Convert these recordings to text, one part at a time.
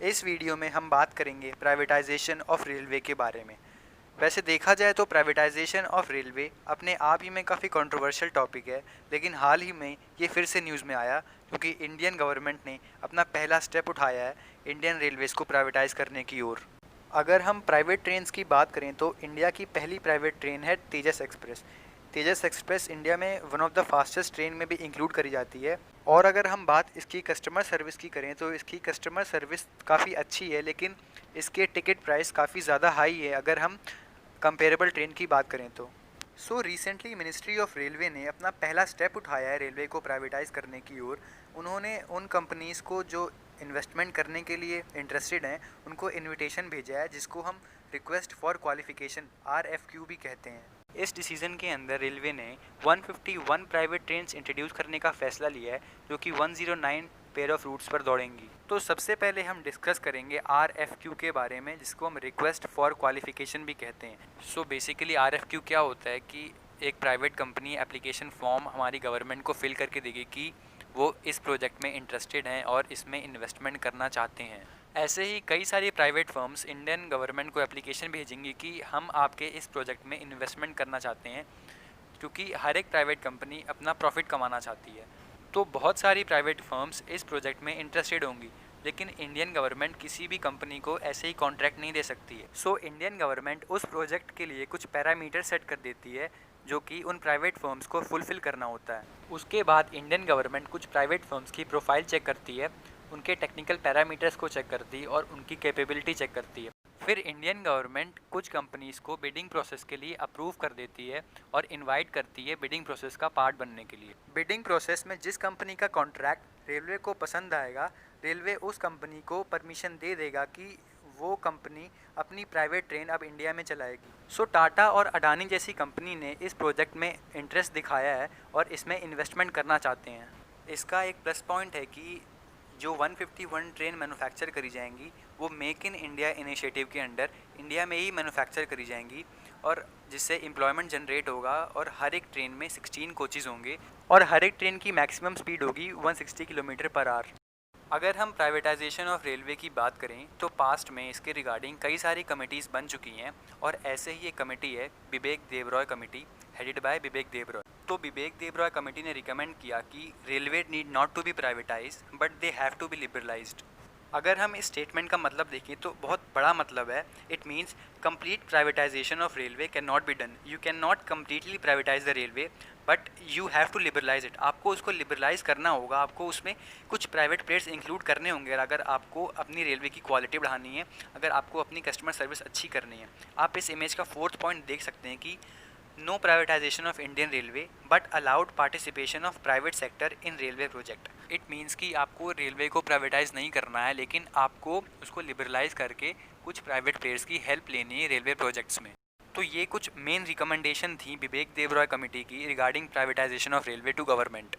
इस वीडियो में हम बात करेंगे प्राइवेटाइजेशन ऑफ रेलवे के बारे में। वैसे देखा जाए तो प्राइवेटाइजेशन ऑफ रेलवे अपने आप ही में काफ़ी कंट्रोवर्शियल टॉपिक है, लेकिन हाल ही में ये फिर से न्यूज़ में आया क्योंकि इंडियन गवर्नमेंट ने अपना पहला स्टेप उठाया है इंडियन रेलवेज़ को प्राइवेटाइज करने की ओर। अगर हम प्राइवेट ट्रेन्स की बात करें तो इंडिया की पहली प्राइवेट ट्रेन है तेजस एक्सप्रेस। तेजस एक्सप्रेस इंडिया में one of the fastest train में भी इंक्लूड करी जाती है। और अगर हम बात इसकी कस्टमर सर्विस की करें तो इसकी कस्टमर सर्विस काफ़ी अच्छी है, लेकिन इसके टिकट प्राइस काफ़ी ज़्यादा हाई है अगर हम कंपेरेबल ट्रेन की बात करें तो। रिसेंटली मिनिस्ट्री ऑफ रेलवे ने अपना पहला स्टेप उठाया है रेलवे को प्राइवेटाइज करने की ओर। उन्होंने उन कंपनीज़ को जो इन्वेस्टमेंट करने के लिए इंटरेस्टेड हैं उनको इनविटेशन भेजा है, जिसको हम रिक्वेस्ट फॉर क्वालिफिकेशन RFQ भी कहते हैं। इस डिसीजन के अंदर रेलवे ने 151 प्राइवेट ट्रेन्स इंट्रोड्यूस करने का फैसला लिया है, जो कि 109 पेयर ऑफ रूट्स पर दौड़ेंगी। तो सबसे पहले हम डिस्कस करेंगे RFQ के बारे में, जिसको हम रिक्वेस्ट फॉर क्वालिफिकेशन भी कहते हैं। बेसिकली RFQ क्या होता है कि एक प्राइवेट कंपनी एप्लीकेशन फॉर्म हमारी गवर्नमेंट को फिल करके देगी कि वो इस प्रोजेक्ट में इंटरेस्टेड हैं और इसमें इन्वेस्टमेंट करना चाहते हैं। ऐसे ही कई सारी प्राइवेट फर्म्स इंडियन गवर्नमेंट को एप्लीकेशन भेजेंगी कि हम आपके इस प्रोजेक्ट में इन्वेस्टमेंट करना चाहते हैं, क्योंकि हर एक प्राइवेट कंपनी अपना प्रॉफिट कमाना चाहती है। तो बहुत सारी प्राइवेट फर्म्स इस प्रोजेक्ट में इंटरेस्टेड होंगी, लेकिन इंडियन गवर्नमेंट किसी भी कंपनी को ऐसे ही कॉन्ट्रैक्ट नहीं दे सकती है। इंडियन गवर्नमेंट उस प्रोजेक्ट के लिए कुछ पैरामीटर सेट कर देती है जो कि उन प्राइवेट फर्म्स को फुलफ़िल करना होता है। उसके बाद इंडियन गवर्नमेंट कुछ प्राइवेट फर्म्स की प्रोफाइल चेक करती है, उनके टेक्निकल पैरामीटर्स को चेक करती है और उनकी कैपेबिलिटी चेक करती है। फिर इंडियन गवर्नमेंट कुछ कंपनीज़ को बिडिंग प्रोसेस के लिए अप्रूव कर देती है और इनवाइट करती है बिडिंग प्रोसेस का पार्ट बनने के लिए। बिडिंग प्रोसेस में जिस कंपनी का कॉन्ट्रैक्ट रेलवे को पसंद आएगा, रेलवे उस कंपनी को परमिशन दे देगा कि वो कंपनी अपनी प्राइवेट ट्रेन अब इंडिया में चलाएगी। टाटा और अडानी जैसी कंपनी ने इस प्रोजेक्ट में इंटरेस्ट दिखाया है और इसमें इन्वेस्टमेंट करना चाहते हैं। इसका एक प्लस पॉइंट है कि जो 151 ट्रेन मैन्युफैक्चर करी जाएंगी वो मेक इन इंडिया इनिशिएटिव के अंडर इंडिया में ही मैन्युफैक्चर करी जाएंगी, और जिससे एम्प्लॉयमेंट जनरेट होगा। और हर एक ट्रेन में 16 कोचेज़ होंगे और हर एक ट्रेन की मैक्सिमम स्पीड होगी 160 किलोमीटर पर आवर। अगर हम प्राइवेटाइजेशन ऑफ रेलवे की बात करें तो पास्ट में इसके रिगार्डिंग कई सारी कमेटीज़ बन चुकी हैं, और ऐसे ही एक कमेटी है Bibek Debroy committee, headed by Bibek Debroy. Bibek Debroy committee ने रिकमेंड किया कि railway need not to be privatise but they have to be liberalised. अगर हम इस स्टेटमेंट का मतलब देखें तो बहुत बड़ा मतलब है। It means complete privatisation of railway can not be done. You can not completely privatise the railway but you have to liberalise it. आपको उसको लिबरलाइज करना होगा, आपको उसमें कुछ प्राइवेट प्लेयर्स इंक्लूड करने होंगे अगर आपको अपनी रेलवे की क्वालिटी बढ़ानी है, अगर आपको अपनी कस्टमर सर्विस अच्छी करनी है। आप इस इमेज का 4th पॉइंट देख सकते हैं कि no privatisation of Indian railway but allowed participation of private sector in railway project. It means कि आपको रेलवे को प्राइवेटाइज नहीं करना है, लेकिन आपको उसको लिबरलाइज करके कुछ प्राइवेट प्लेयर्स की हेल्प लेनी है रेलवे प्रोजेक्ट्स में। तो ये कुछ मेन रिकमेंडेशन थी बिबेक देबरॉय कमेटी की regarding privatisation of railway to government.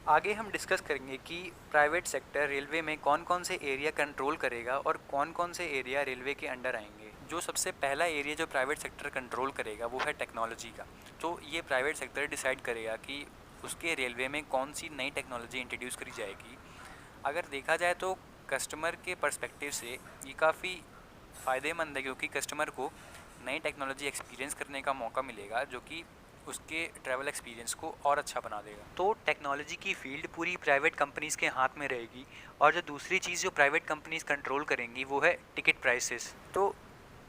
आगे हम डिस्कस करेंगे कि प्राइवेट सेक्टर रेलवे में कौन कौन से एरिया कंट्रोल करेगा और कौन कौन से एरिया रेलवे के अंडर आएंगे। जो सबसे पहला एरिया जो प्राइवेट सेक्टर कंट्रोल करेगा वो है टेक्नोलॉजी का। तो ये प्राइवेट सेक्टर डिसाइड करेगा कि उसके रेलवे में कौन सी नई टेक्नोलॉजी इंट्रोड्यूस करी जाएगी। अगर देखा जाए तो कस्टमर के पर्सपेक्टिव से ये काफ़ी फ़ायदेमंद है, क्योंकि कस्टमर को नई टेक्नोलॉजी एक्सपीरियंस करने का मौका मिलेगा, जो कि उसके ट्रैवल एक्सपीरियंस को और अच्छा बना देगा। तो टेक्नोलॉजी की फील्ड पूरी प्राइवेट कंपनीज़ के हाथ में रहेगी। और जो दूसरी चीज़ जो प्राइवेट कंपनीज़ कंट्रोल करेंगी वो है टिकट प्राइसेस। तो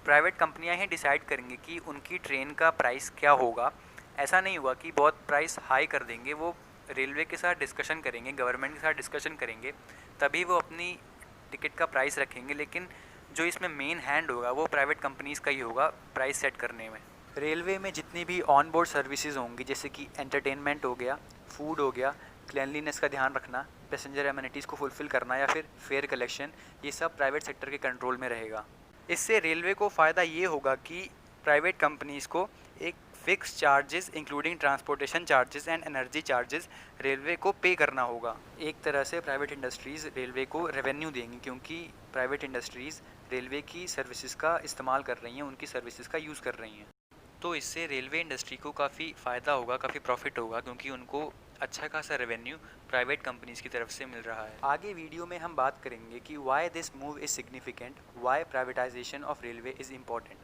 प्राइवेट कंपनियां ही डिसाइड करेंगी कि उनकी ट्रेन का प्राइस क्या होगा। ऐसा नहीं हुआ कि बहुत प्राइस हाई कर देंगे, वो रेलवे के साथ डिस्कशन करेंगे, गवर्नमेंट के साथ डिस्कशन करेंगे, तभी वो अपनी टिकट का प्राइस रखेंगे। लेकिन जो इसमें मेन हैंड होगा वो प्राइवेट कंपनीज़ का ही होगा प्राइस सेट करने में। रेलवे में जितनी भी ऑन बोर्ड सर्विसेज होंगी, जैसे कि एंटरटेनमेंट हो गया, फूड हो गया, क्लिनलीनेस का ध्यान रखना, पैसेंजर एमिनिटीज़ को फुलफ़िल करना या फिर फेयर कलेक्शन, ये सब प्राइवेट सेक्टर के कंट्रोल में रहेगा। इससे रेलवे को फ़ायदा ये होगा कि प्राइवेट कंपनीज़ को एक fix charges including transportation charges and energy charges railway को पे करना होगा। एक तरह से प्राइवेट इंडस्ट्रीज़ रेलवे को रेवेन्यू देंगी, क्योंकि प्राइवेट इंडस्ट्रीज़ रेलवे की सर्विसेज का इस्तेमाल कर रही हैं, उनकी सर्विसेज का यूज़ कर रही हैं। तो इससे रेलवे इंडस्ट्री को काफ़ी फ़ायदा होगा, काफ़ी प्रॉफिट होगा, क्योंकि उनको अच्छा खासा रेवेन्यू प्राइवेट कंपनीज की तरफ से मिल रहा है। आगे वीडियो में हम बात करेंगे कि why this move is significant, why privatisation of railway is important.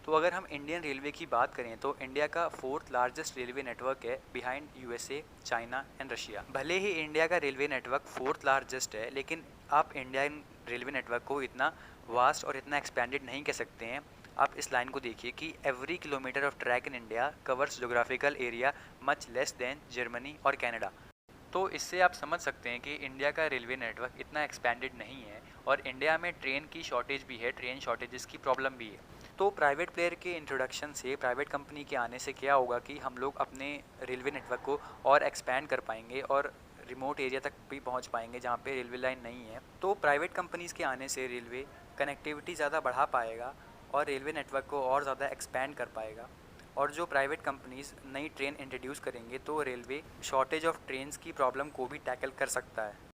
तो अगर हम इंडियन रेलवे की बात करें तो इंडिया का फोर्थ लार्जेस्ट रेलवे नेटवर्क है behind USA, China and Russia. भले ही इंडिया का रेलवे नेटवर्क फोर्थ लार्जेस्ट है, लेकिन आप इंडियन रेलवे नेटवर्क को इतना वास्ट और इतना एक्सपेंडेड नहीं कह सकते हैं। आप इस लाइन को देखिए कि every kilometre of track in India covers geographical area much less than Germany और कनाडा। तो इससे आप समझ सकते हैं कि इंडिया का रेलवे नेटवर्क इतना एक्सपेंडेड नहीं है और इंडिया में ट्रेन की शॉर्टेज भी है, ट्रेन शॉर्टेजेस की प्रॉब्लम भी है। तो प्राइवेट प्लेयर के इंट्रोडक्शन से, प्राइवेट कंपनी के आने से क्या होगा कि हम लोग अपने रेलवे नेटवर्क को और एक्सपैंड कर पाएंगे और रिमोट एरिया तक भी पहुंच पाएंगे जहां पे रेलवे लाइन नहीं है। तो प्राइवेट कंपनीज़ के आने से रेलवे कनेक्टिविटी ज़्यादा बढ़ा पाएगा और रेलवे नेटवर्क को और ज़्यादा एक्सपैंड कर पाएगा। और जो प्राइवेट कंपनीज़ नई ट्रेन इंट्रोड्यूस करेंगे तो रेलवे शॉर्टेज ऑफ ट्रेन्स की प्रॉब्लम को भी टैकल कर सकता है।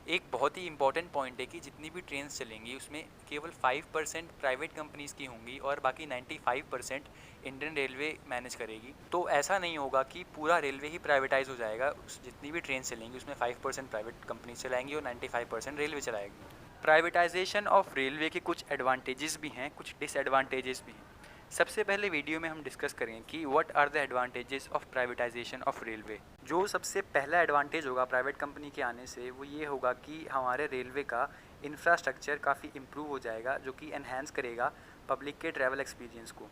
एक बहुत ही इंपॉर्टेंट पॉइंट है कि जितनी भी ट्रेन्स चलेंगी उसमें केवल 5% प्राइवेट कंपनीज़ की होंगी और बाकी 95% इंडियन रेलवे मैनेज करेगी। तो ऐसा नहीं होगा कि पूरा रेलवे ही प्राइवेटाइज हो जाएगा। जितनी भी ट्रेन चलेंगी उसमें 5% प्राइवेट कंपनीज चलाएंगी और 95% रेलवे चलाएगी। प्राइवेटाइजेशन ऑफ रेलवे के कुछ एडवांटेजेस भी हैं, कुछ डिसएडवांटेजेस भी हैं। सबसे पहले वीडियो में हम डिस्कस करेंगे कि what are the advantages of privatisation of railway. जो सबसे पहला एडवांटेज होगा प्राइवेट कंपनी के आने से वो ये होगा कि हमारे रेलवे का इंफ्रास्ट्रक्चर काफ़ी इम्प्रूव हो जाएगा, जो कि एनहेंस करेगा पब्लिक के ट्रैवल एक्सपीरियंस को।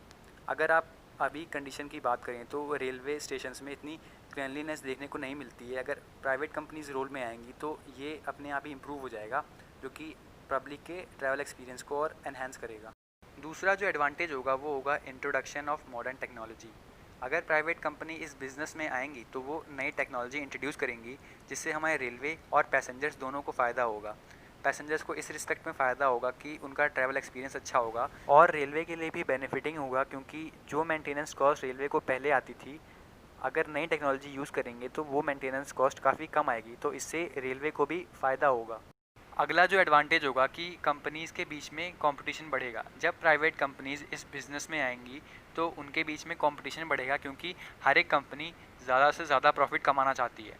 अगर आप अभी कंडीशन की बात करें तो रेलवे स्टेशंस में इतनी क्लीनलीनेस देखने को नहीं मिलती है। अगर प्राइवेट कंपनीज रोल में आएंगी तो ये अपने आप ही इम्प्रूव हो जाएगा, जो कि पब्लिक के ट्रैवल एक्सपीरियंस को और एनहेंस करेगा। दूसरा जो एडवांटेज होगा वो होगा इंट्रोडक्शन ऑफ मॉडर्न टेक्नोलॉजी। अगर प्राइवेट कंपनी इस बिज़नेस में आएंगी तो वो नई टेक्नोलॉजी इंट्रोड्यूस करेंगी, जिससे हमारे रेलवे और पैसेंजर्स दोनों को फ़ायदा होगा। पैसेंजर्स को इस रिस्पेक्ट में फ़ायदा होगा कि उनका ट्रैवल एक्सपीरियंस अच्छा होगा और रेलवे के लिए भी बेनिफिटिंग होगा, क्योंकि जो मेंटेनेंस कॉस्ट रेलवे को पहले आती थी, अगर नई टेक्नोलॉजी यूज़ करेंगे तो वो मेंटेनेंस कॉस्ट काफ़ी कम आएगी, तो इससे रेलवे को भी फ़ायदा होगा। अगला जो एडवांटेज होगा कि कंपनीज़ के बीच में कंपटीशन बढ़ेगा। जब प्राइवेट कंपनीज़ इस बिज़नेस में आएंगी तो उनके बीच में कंपटीशन बढ़ेगा, क्योंकि हर एक कंपनी ज़्यादा से ज़्यादा प्रॉफिट कमाना चाहती है।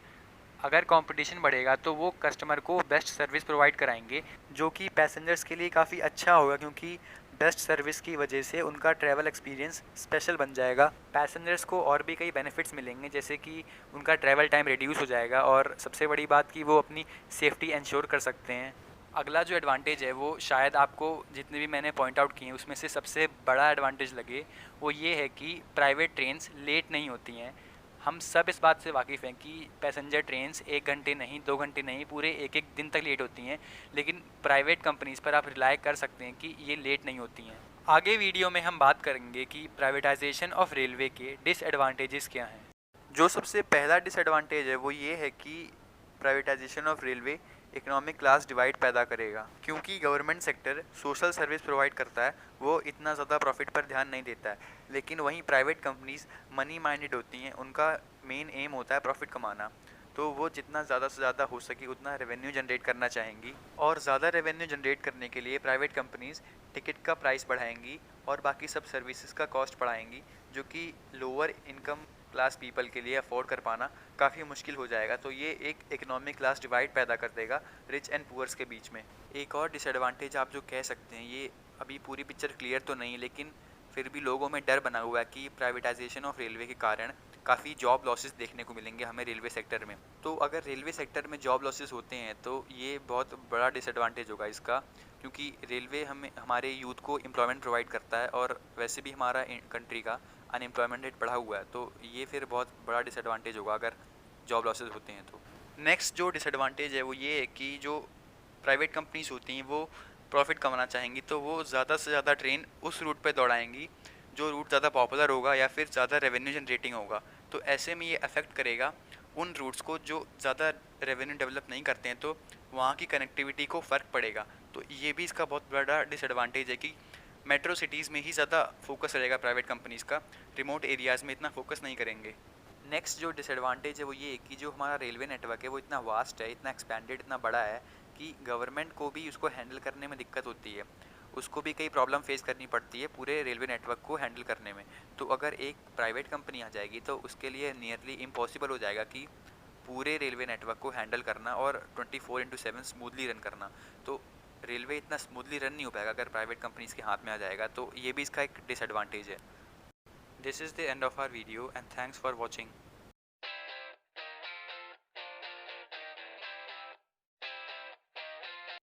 अगर कंपटीशन बढ़ेगा तो वो कस्टमर को बेस्ट सर्विस प्रोवाइड कराएंगे, जो कि पैसेंजर्स के लिए काफ़ी अच्छा होगा, क्योंकि बेस्ट सर्विस की वजह से उनका ट्रैवल एक्सपीरियंस स्पेशल बन जाएगा। पैसेंजर्स को और भी कई बेनिफिट्स मिलेंगे, जैसे कि उनका ट्रैवल टाइम रिड्यूस हो जाएगा और सबसे बड़ी बात कि वो अपनी सेफ्टी इंश्योर कर सकते हैं। अगला जो एडवांटेज है वो शायद आपको जितने भी मैंने पॉइंट आउट किए हैं उसमें से सबसे बड़ा एडवांटेज लगे, वो ये है कि प्राइवेट ट्रेन्स लेट नहीं होती हैं। हम सब इस बात से वाकिफ़ हैं कि पैसेंजर ट्रेन्स 1 घंटे नहीं, 2 घंटे नहीं, पूरे 1-1 दिन तक लेट होती हैं, लेकिन प्राइवेट कंपनीज़ पर आप रिलाय कर सकते हैं कि ये लेट नहीं होती हैं। आगे वीडियो में हम बात करेंगे कि प्राइवेटाइजेशन ऑफ रेलवे के डिसएडवांटेजेस क्या हैं। जो सबसे पहला डिसएडवांटेज है वो ये है कि privatisation of railway economic class divide पैदा करेगा, क्योंकि government sector social service provide करता है, वो इतना ज़्यादा प्रॉफिट पर ध्यान नहीं देता है। लेकिन वहीं प्राइवेट कंपनीज मनी माइंडेड होती हैं, उनका मेन एम होता है प्रॉफिट कमाना। तो वो जितना ज़्यादा से ज़्यादा हो सके उतना रेवेन्यू जनरेट करना चाहेंगी, और ज़्यादा रेवेन्यू जनरेट करने के लिए प्राइवेट कंपनीज टिकट का प्राइस बढ़ाएंगी और बाकी सब सर्विसेज का कॉस्ट बढ़ाएंगी, जो कि लोअर इनकम क्लास पीपल के लिए अफोर्ड कर पाना काफ़ी मुश्किल हो जाएगा। तो ये एक इकोनॉमिक क्लास डिवाइड पैदा कर देगा रिच एंड पुअर्स के बीच में। एक और डिसएडवांटेज आप जो कह सकते हैं, ये अभी पूरी पिक्चर क्लियर तो नहीं, लेकिन फिर भी लोगों में डर बना हुआ है कि प्राइवेटाइजेशन ऑफ रेलवे के कारण काफ़ी जॉब लॉसेस देखने को मिलेंगे हमें रेलवे सेक्टर में। तो अगर रेलवे सेक्टर में जॉब लॉसेस होते हैं तो ये बहुत बड़ा डिसएडवांटेज होगा इसका, क्योंकि रेलवे हमें हमारे यूथ को एम्प्लॉयमेंट प्रोवाइड करता है और वैसे भी हमारा कंट्री का अनएम्प्लॉयमेंट रेट बढ़ा हुआ है, तो ये फिर बहुत बड़ा डिसएडवांटेज होगा अगर जॉब लॉसेस होते हैं तो। नेक्स्ट जो डिसएडवांटेज है वो ये है कि जो प्राइवेट कंपनीज होती हैं वो प्रॉफिट कमाना चाहेंगी, तो वो ज़्यादा से ज़्यादा ट्रेन उस रूट पे दौड़ाएंगी जो रूट ज़्यादा पॉपुलर होगा या फिर ज़्यादा रेवेन्यू जनरेटिंग होगा। तो ऐसे में ये अफेक्ट करेगा उन रूट्स को जो ज़्यादा रेवेन्यू डेवलप नहीं करते हैं, तो वहाँ की कनेक्टिविटी को फ़र्क पड़ेगा। तो ये भी इसका बहुत बड़ा डिसएडवांटेज है कि मेट्रो सिटीज़ में ही ज़्यादा फोकस रहेगा प्राइवेट कंपनीज़ का, रिमोट एरियाज़ में इतना फोकस नहीं करेंगे। नेक्स्ट जो डिसएडवांटेज है वो ये है कि जो हमारा रेलवे नेटवर्क है वो इतना वास्ट है, इतना एक्सपेंडेड, इतना बड़ा है कि गवर्नमेंट को भी उसको हैंडल करने में दिक्कत होती है। उसको भी कई प्रॉब्लम फेस करनी पड़ती है पूरे रेलवे नेटवर्क को हैंडल करने में। तो अगर एक प्राइवेट कंपनी आ जाएगी तो उसके लिए नियरली इम्पॉसिबल हो जाएगा कि पूरे रेलवे नेटवर्क को हैंडल करना और 24/7 स्मूथली रन करना। तो रेलवे इतना स्मूथली रन नहीं हो पाएगा अगर प्राइवेट कंपनीज के हाथ में आ जाएगा, तो ये भी इसका एक डिसएडवांटेज है। This is the end of our video and thanks for watching.